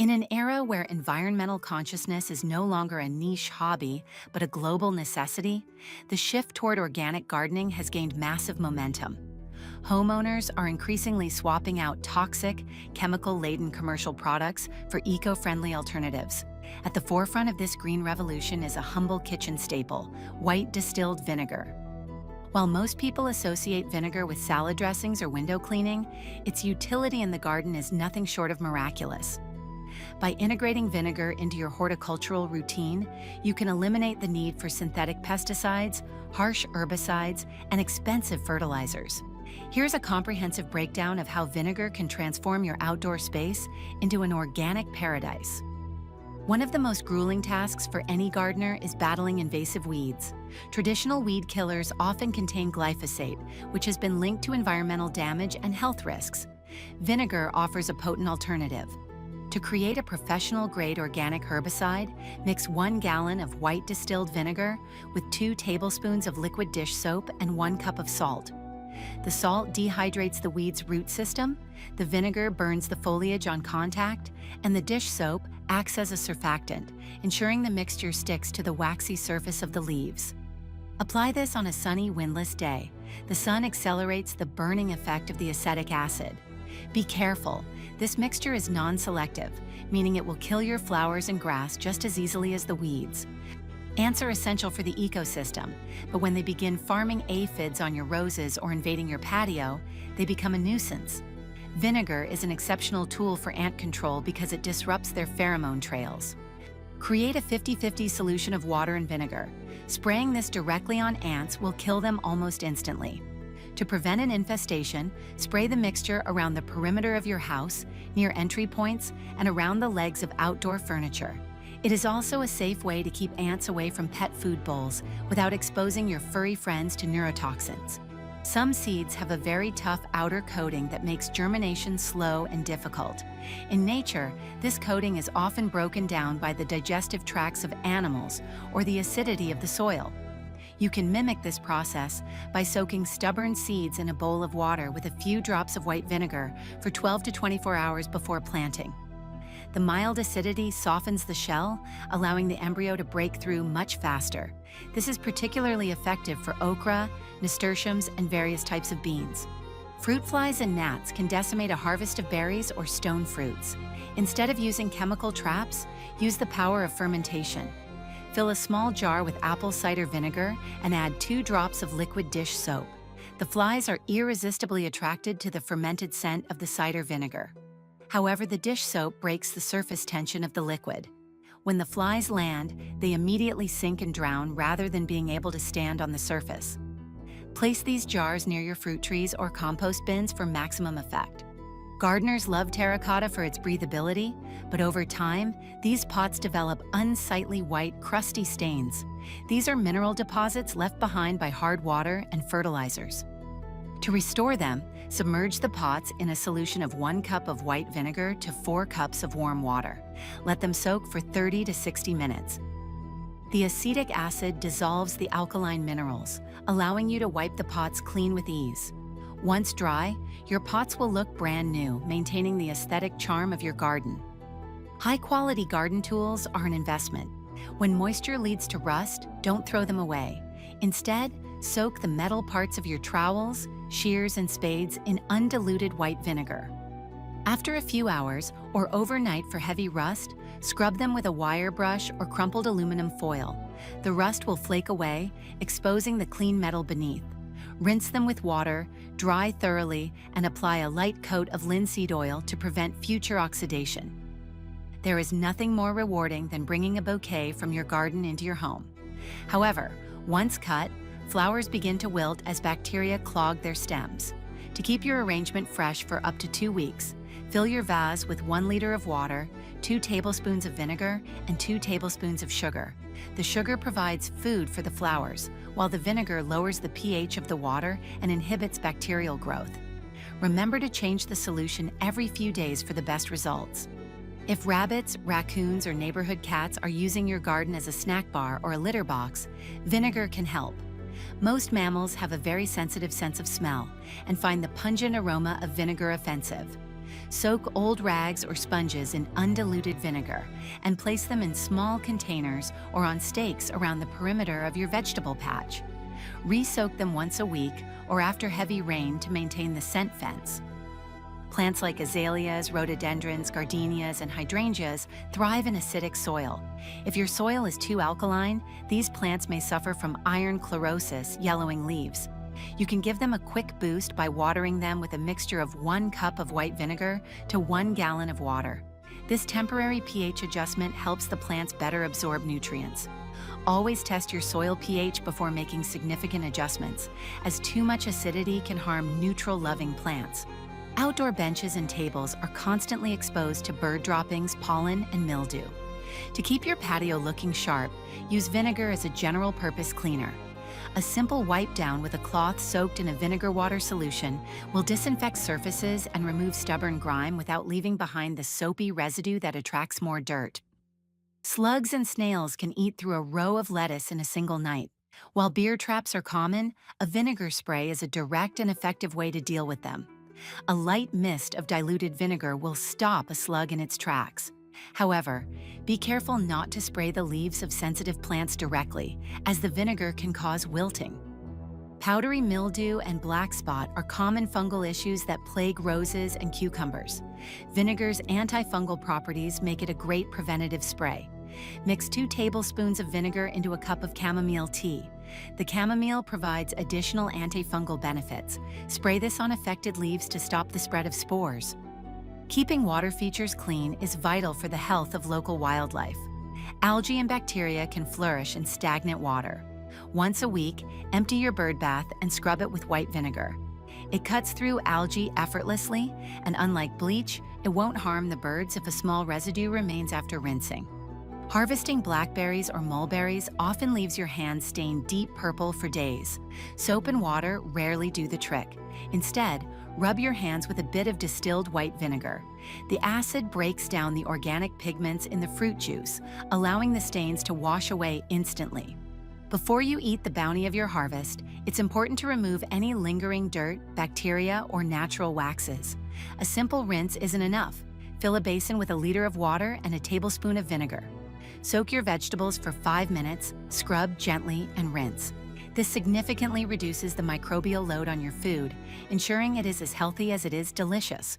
In an era where environmental consciousness is no longer a niche hobby, but a global necessity, the shift toward organic gardening has gained massive momentum. Homeowners are increasingly swapping out toxic, chemical-laden commercial products for eco-friendly alternatives. At the forefront of this green revolution is a humble kitchen staple, white distilled vinegar. While most people associate vinegar with salad dressings or window cleaning, its utility in the garden is nothing short of miraculous. By integrating vinegar into your horticultural routine, you can eliminate the need for synthetic pesticides, harsh herbicides, and expensive fertilizers. Here's a comprehensive breakdown of how vinegar can transform your outdoor space into an organic paradise. One of the most grueling tasks for any gardener is battling invasive weeds. Traditional weed killers often contain glyphosate, which has been linked to environmental damage and health risks. Vinegar offers a potent alternative. To create a professional-grade organic herbicide, mix 1 gallon of white distilled vinegar with 2 tablespoons of liquid dish soap and 1 cup of salt. The salt dehydrates the weed's root system, the vinegar burns the foliage on contact, and the dish soap acts as a surfactant, ensuring the mixture sticks to the waxy surface of the leaves. Apply this on a sunny, windless day. The sun accelerates the burning effect of the acetic acid. Be careful, this mixture is non-selective, meaning it will kill your flowers and grass just as easily as the weeds. Ants are essential for the ecosystem, but when they begin farming aphids on your roses or invading your patio, they become a nuisance. Vinegar is an exceptional tool for ant control because it disrupts their pheromone trails. Create a 50-50 solution of water and vinegar. Spraying this directly on ants will kill them almost instantly. To prevent an infestation, spray the mixture around the perimeter of your house, near entry points, and around the legs of outdoor furniture. It is also a safe way to keep ants away from pet food bowls without exposing your furry friends to neurotoxins. Some seeds have a very tough outer coating that makes germination slow and difficult. In nature, this coating is often broken down by the digestive tracts of animals or the acidity of the soil. You can mimic this process by soaking stubborn seeds in a bowl of water with a few drops of white vinegar for 12 to 24 hours before planting. The mild acidity softens the shell, allowing the embryo to break through much faster. This is particularly effective for okra, nasturtiums, and various types of beans. Fruit flies and gnats can decimate a harvest of berries or stone fruits. Instead of using chemical traps, use the power of fermentation. Fill a small jar with apple cider vinegar and add 2 drops of liquid dish soap. The flies are irresistibly attracted to the fermented scent of the cider vinegar. However, the dish soap breaks the surface tension of the liquid. When the flies land, they immediately sink and drown rather than being able to stand on the surface. Place these jars near your fruit trees or compost bins for maximum effect. Gardeners love terracotta for its breathability, but over time, these pots develop unsightly white, crusty stains. These are mineral deposits left behind by hard water and fertilizers. To restore them, submerge the pots in a solution of 1 cup of white vinegar to 4 cups of warm water. Let them soak for 30 to 60 minutes. The acetic acid dissolves the alkaline minerals, allowing you to wipe the pots clean with ease. Once dry, your pots will look brand new, maintaining the aesthetic charm of your garden. High-quality garden tools are an investment. When moisture leads to rust, don't throw them away. Instead, soak the metal parts of your trowels, shears, and spades in undiluted white vinegar. After a few hours, or overnight for heavy rust, scrub them with a wire brush or crumpled aluminum foil. The rust will flake away, exposing the clean metal beneath. Rinse them with water, dry thoroughly, and apply a light coat of linseed oil to prevent future oxidation. There is nothing more rewarding than bringing a bouquet from your garden into your home. However, once cut, flowers begin to wilt as bacteria clog their stems. To keep your arrangement fresh for up to 2 weeks, fill your vase with 1 liter of water, 2 tablespoons of vinegar, and 2 tablespoons of sugar. The sugar provides food for the flowers, while the vinegar lowers the pH of the water and inhibits bacterial growth. Remember to change the solution every few days for the best results. If rabbits, raccoons, or neighborhood cats are using your garden as a snack bar or a litter box, vinegar can help. Most mammals have a very sensitive sense of smell and find the pungent aroma of vinegar offensive. Soak old rags or sponges in undiluted vinegar and place them in small containers or on stakes around the perimeter of your vegetable patch. Re-soak them once a week or after heavy rain to maintain the scent fence. Plants like azaleas, rhododendrons, gardenias, and hydrangeas thrive in acidic soil. If your soil is too alkaline, these plants may suffer from iron chlorosis, yellowing leaves. You can give them a quick boost by watering them with a mixture of 1 cup of white vinegar to 1 gallon of water. This temporary pH adjustment helps the plants better absorb nutrients. Always test your soil pH before making significant adjustments, as too much acidity can harm neutral-loving plants. Outdoor benches and tables are constantly exposed to bird droppings, pollen, and mildew. To keep your patio looking sharp, use vinegar as a general-purpose cleaner. A simple wipe down with a cloth soaked in a vinegar water solution will disinfect surfaces and remove stubborn grime without leaving behind the soapy residue that attracts more dirt. Slugs and snails can eat through a row of lettuce in a single night. While beer traps are common, a vinegar spray is a direct and effective way to deal with them. A light mist of diluted vinegar will stop a slug in its tracks. However, be careful not to spray the leaves of sensitive plants directly, as the vinegar can cause wilting. Powdery mildew and black spot are common fungal issues that plague roses and cucumbers. Vinegar's antifungal properties make it a great preventative spray. Mix 2 tablespoons of vinegar into a cup of chamomile tea. The chamomile provides additional antifungal benefits. Spray this on affected leaves to stop the spread of spores. Keeping water features clean is vital for the health of local wildlife. Algae and bacteria can flourish in stagnant water. Once a week, empty your bird bath and scrub it with white vinegar. It cuts through algae effortlessly, and unlike bleach, it won't harm the birds if a small residue remains after rinsing. Harvesting blackberries or mulberries often leaves your hands stained deep purple for days. Soap and water rarely do the trick. Instead, rub your hands with a bit of distilled white vinegar. The acid breaks down the organic pigments in the fruit juice, allowing the stains to wash away instantly. Before you eat the bounty of your harvest, it's important to remove any lingering dirt, bacteria, or natural waxes. A simple rinse isn't enough. Fill a basin with a liter of water and a tablespoon of vinegar. Soak your vegetables for 5 minutes, scrub gently, and rinse. This significantly reduces the microbial load on your food, ensuring it is as healthy as it is delicious.